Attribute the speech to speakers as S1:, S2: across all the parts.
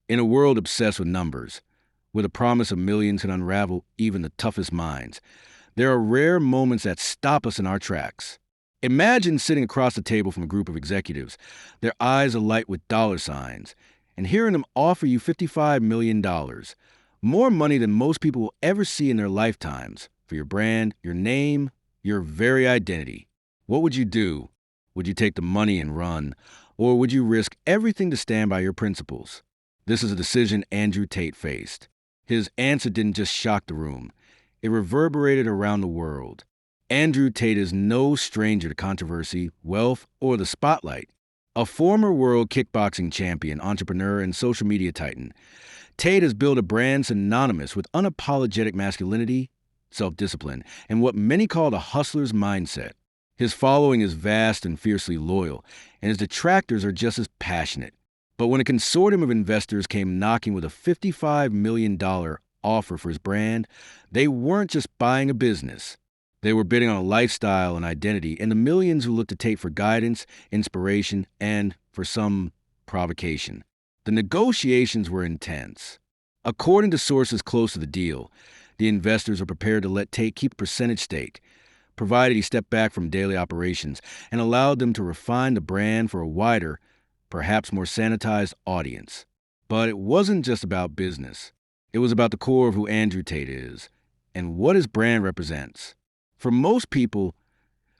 S1: In a world obsessed with numbers, where the promise of millions can unravel even the toughest minds, there are rare moments that stop us in our tracks. Imagine sitting across the table from a group of executives, their eyes alight with dollar signs, and hearing them offer you $55 million, dollars, more money than most people will ever see in their lifetimes, for your brand, your name, your very identity. What would you do? Would you take the money and run, or would you risk everything to stand by your principles? This is a decision Andrew Tate faced. His answer didn't just shock the room, it reverberated around the world. Andrew Tate is no stranger to controversy, wealth, or the spotlight. A former world kickboxing champion, entrepreneur, and social media titan, Tate has built a brand synonymous with unapologetic masculinity, self discipline, and what many call the hustler's mindset. His following is vast and fiercely loyal, and his detractors are just as passionate. But when a consortium of investors came knocking with a $55 million offer for his brand, they weren't just buying a business. They were bidding on a lifestyle and identity, and the millions who looked to Tate for guidance, inspiration, and, for some, provocation. The negotiations were intense. According to sources close to the deal, the investors were prepared to let Tate keep a percentage stake, provided he stepped back from daily operations and allowed them to refine the brand for a wider, perhaps more sanitized audience. But it wasn't just about business. It was about the core of who Andrew Tate is and what his brand represents. For most people,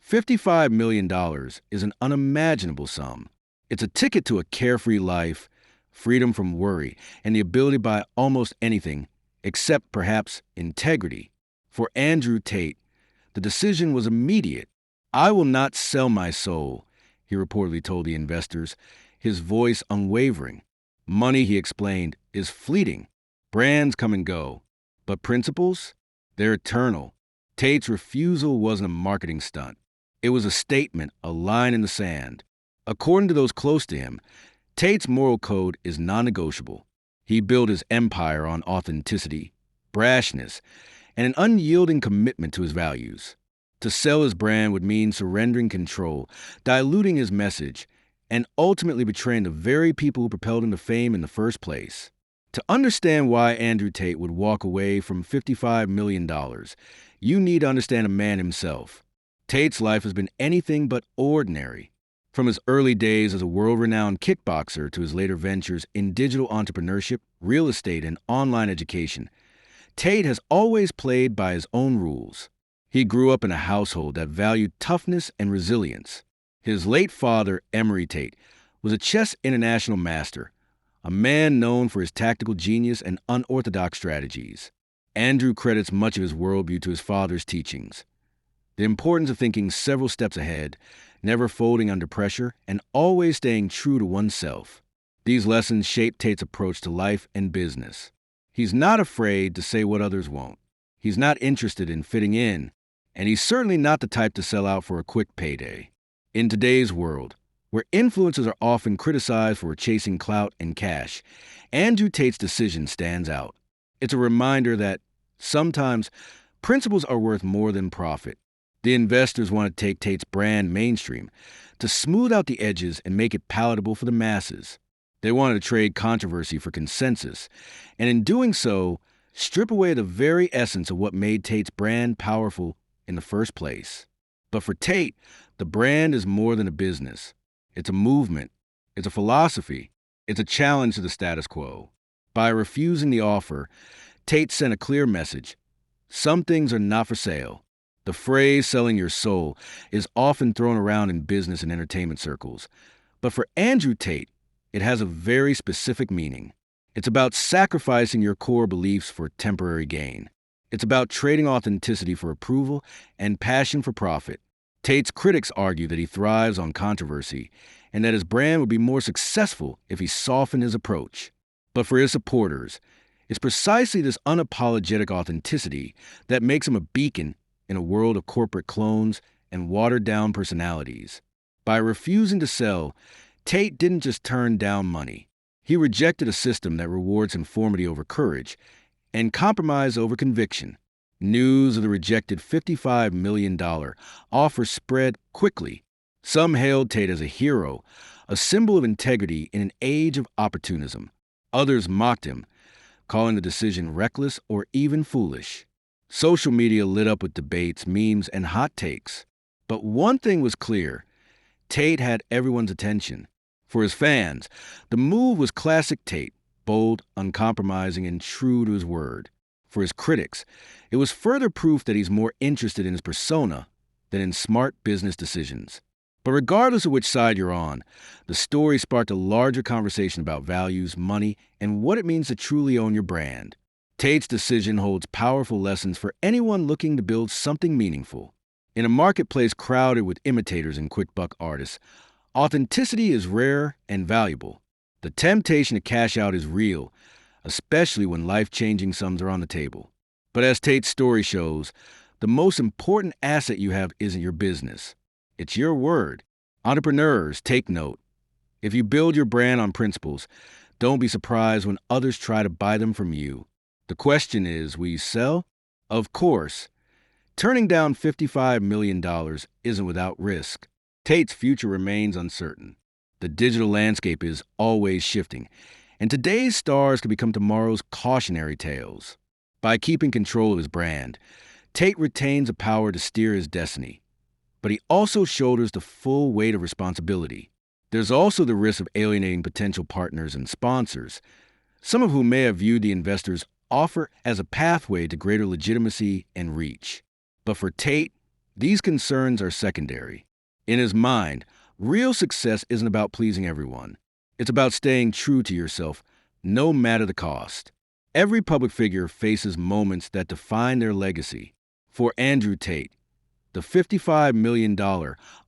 S1: $55 million dollars is an unimaginable sum. It's a ticket to a carefree life, freedom from worry, and the ability to buy almost anything, except perhaps integrity. For Andrew Tate, the decision was immediate. "I will not sell my soul," he reportedly told the investors, his voice unwavering. "Money," he explained, "is fleeting. Brands come and go. But principles? They're eternal." Tate's refusal wasn't a marketing stunt. It was a statement, a line in the sand. According to those close to him, Tate's moral code is non-negotiable. He built his empire on authenticity, brashness, and an unyielding commitment to his values. To sell his brand would mean surrendering control, diluting his message, and ultimately betraying the very people who propelled him to fame in the first place. To understand why Andrew Tate would walk away from $55 million, dollars, you need to understand a man himself. Tate's life has been anything but ordinary. From his early days as a world-renowned kickboxer to his later ventures in digital entrepreneurship, real estate, and online education, Tate has always played by his own rules. He grew up in a household that valued toughness and resilience. His late father, Emory Tate, was a chess international master, a man known for his tactical genius and unorthodox strategies. Andrew credits much of his worldview to his father's teachings. The importance of thinking several steps ahead, never folding under pressure, and always staying true to oneself. These lessons shape Tate's approach to life and business. He's not afraid to say what others won't. He's not interested in fitting in, and he's certainly not the type to sell out for a quick payday. In today's world, where influencers are often criticized for chasing clout and cash, Andrew Tate's decision stands out. It's a reminder that sometimes principles are worth more than profit. The investors want to take Tate's brand mainstream, to smooth out the edges and make it palatable for the masses. They wanted to trade controversy for consensus, and in doing so, strip away the very essence of what made Tate's brand powerful in the first place. But for Tate, the brand is more than a business. It's a movement. It's a philosophy. It's a challenge to the status quo. By refusing the offer, Tate sent a clear message. Some things are not for sale. The phrase "selling your soul" is often thrown around in business and entertainment circles. But for Andrew Tate, it has a very specific meaning. It's about sacrificing your core beliefs for temporary gain. It's about trading authenticity for approval and passion for profit. Tate's critics argue that he thrives on controversy and that his brand would be more successful if he softened his approach. But for his supporters, it's precisely this unapologetic authenticity that makes him a beacon in a world of corporate clones and watered-down personalities. By refusing to sell, Tate didn't just turn down money. He rejected a system that rewards conformity over courage and compromise over conviction. News of the rejected $55 million offer spread quickly. Some hailed Tate as a hero, a symbol of integrity in an age of opportunism. Others mocked him, calling the decision reckless or even foolish. Social media lit up with debates, memes, and hot takes. But one thing was clear: Tate had everyone's attention. For his fans, the move was classic Tate, bold, uncompromising, and true to his word. For his critics, it was further proof that he's more interested in his persona than in smart business decisions. But regardless of which side you're on, the story sparked a larger conversation about values, money, and what it means to truly own your brand. Tate's decision holds powerful lessons for anyone looking to build something meaningful. In a marketplace crowded with imitators and quick-buck artists, authenticity is rare and valuable. The temptation to cash out is real, especially when life-changing sums are on the table. But as Tate's story shows, the most important asset you have isn't your business. It's your word. Entrepreneurs, take note. If you build your brand on principles, don't be surprised when others try to buy them from you. The question is, will you sell? Of course. Turning down $55 million isn't without risk. Tate's future remains uncertain. The digital landscape is always shifting, and today's stars could become tomorrow's cautionary tales. By keeping control of his brand, Tate retains the power to steer his destiny. But he also shoulders the full weight of responsibility. There's also the risk of alienating potential partners and sponsors, some of whom may have viewed the investor's offer as a pathway to greater legitimacy and reach. But for Tate, these concerns are secondary. In his mind, real success isn't about pleasing everyone. It's about staying true to yourself, no matter the cost. Every public figure faces moments that define their legacy. For Andrew Tate, the $55 million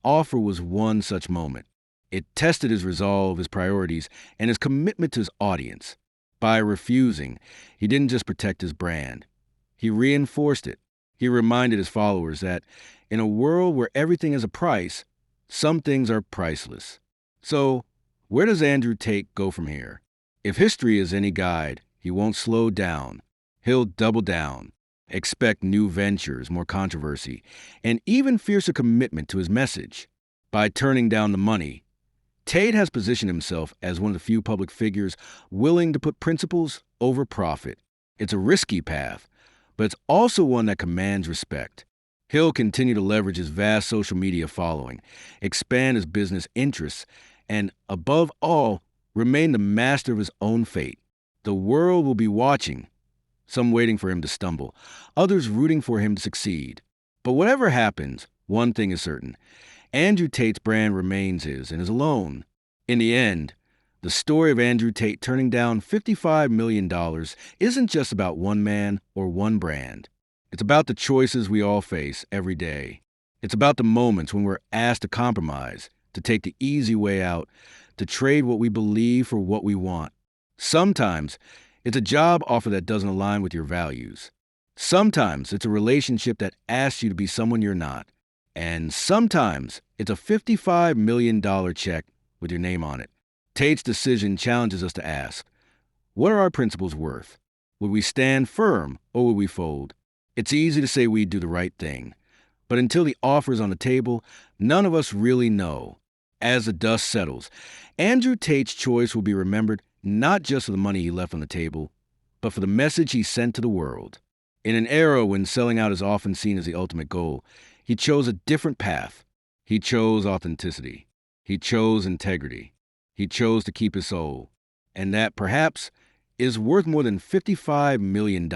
S1: offer was one such moment. It tested his resolve, his priorities, and his commitment to his audience. By refusing, he didn't just protect his brand. He reinforced it. He reminded his followers that in a world where everything has a price, some things are priceless. So, where does Andrew Tate go from here? If history is any guide, he won't slow down. He'll double down. Expect new ventures, more controversy, and even fiercer commitment to his message. By turning down the money, Tate has positioned himself as one of the few public figures willing to put principles over profit. It's a risky path, but it's also one that commands respect. He'll continue to leverage his vast social media following, expand his business interests, and, above all, remain the master of his own fate. The world will be watching, some waiting for him to stumble, others rooting for him to succeed. But whatever happens, one thing is certain: Andrew Tate's brand remains his and is alone. In the end, the story of Andrew Tate turning down $55 million isn't just about one man or one brand. It's about the choices we all face every day. It's about the moments when we're asked to compromise, to take the easy way out, to trade what we believe for what we want. Sometimes it's a job offer that doesn't align with your values. Sometimes it's a relationship that asks you to be someone you're not. And sometimes it's a $55 million check with your name on it. Tate's decision challenges us to ask, what are our principles worth? Would we stand firm or would we fold? It's easy to say we'd do the right thing, but until the offer is on the table, none of us really know. As the dust settles, Andrew Tate's choice will be remembered not just for the money he left on the table, but for the message he sent to the world. In an era when selling out is often seen as the ultimate goal, he chose a different path. He chose authenticity. He chose integrity. He chose to keep his soul. And that, perhaps, is worth more than $55 million.